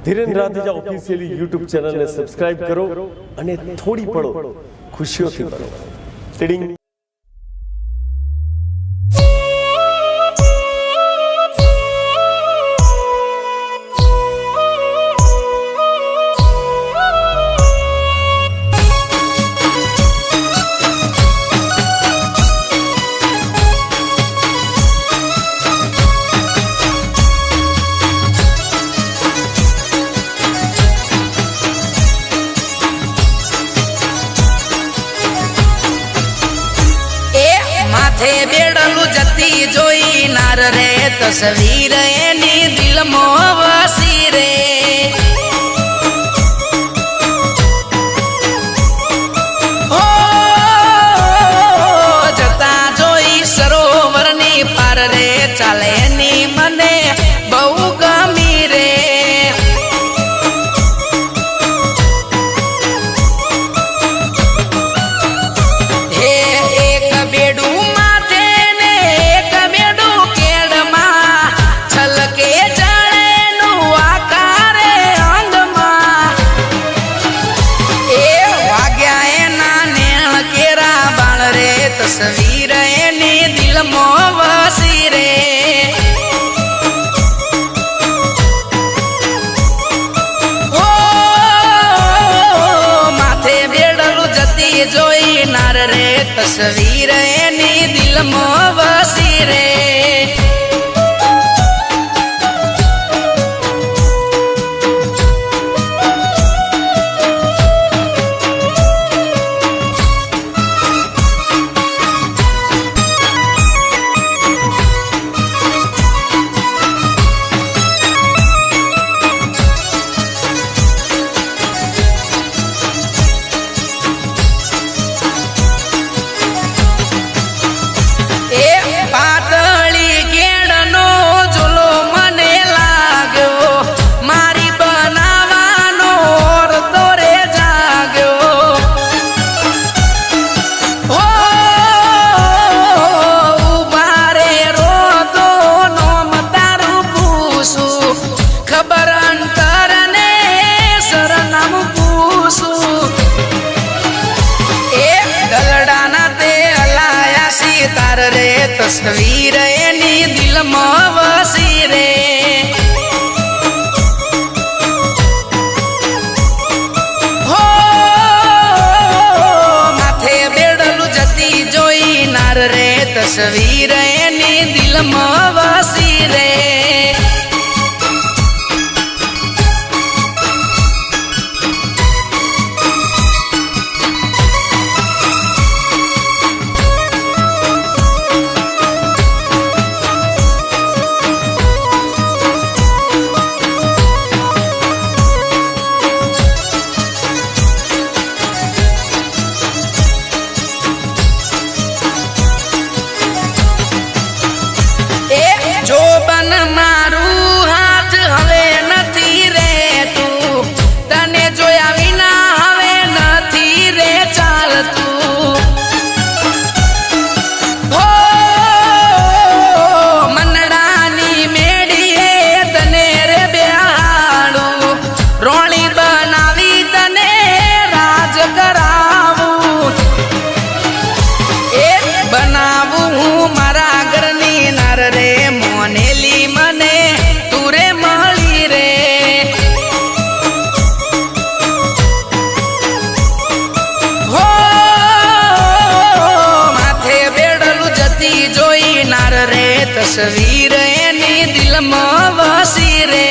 Dhiren રાધેજા officially YouTube ચેનલને subscribe કરો અને થોડી પળો ખુશીઓથી ભરો. ટીડિંગ. બેડલું જતી જોઈ નાર રે તસવીર એની દિલમાં વસી રે. હો જતા જોઈ સરોવરની પાર રે ચાલે એની મને બહુ ગમી રે. હે એક બેડું તસવીર એની દિલમાં વસી રે. ઓ માથે બેડલું જતી જોઈ નાર રે તસવીર એની દિલમાં વસી રે. પાતળી કેળનો ઝૂલો મને લાગ્યો, મારી બનાવાનો ઓરતો રે જાગ્યો. હો ઉભા રે રોતો નોમ તારું પૂછું, ખબર અંતર ને સરનામું પૂછું. એ દલડાના તે હલાયા સિતાર રે તસવીર એની દિલમાં વસી રે. હો માથે બેડલું જતી જોઈ નાર રે તસવીર એની દિલમાં વસી રે. જોબન મારું હાથ હવે નથી રે તું, તને જોયા વિના હવે નથી રે ચાલતું. હો મનડાની મેડીએ તને રે બેહાડું, રોણી બનાવી તને રાજ કરાવું. એ બનાવું હું મારા ઘરની નાર રે મોનેલી મને તુરે મળી રે. હો માથે બેડલું જતી જોઈ નાર રે તસવીર એની દિલમાં વસી રે.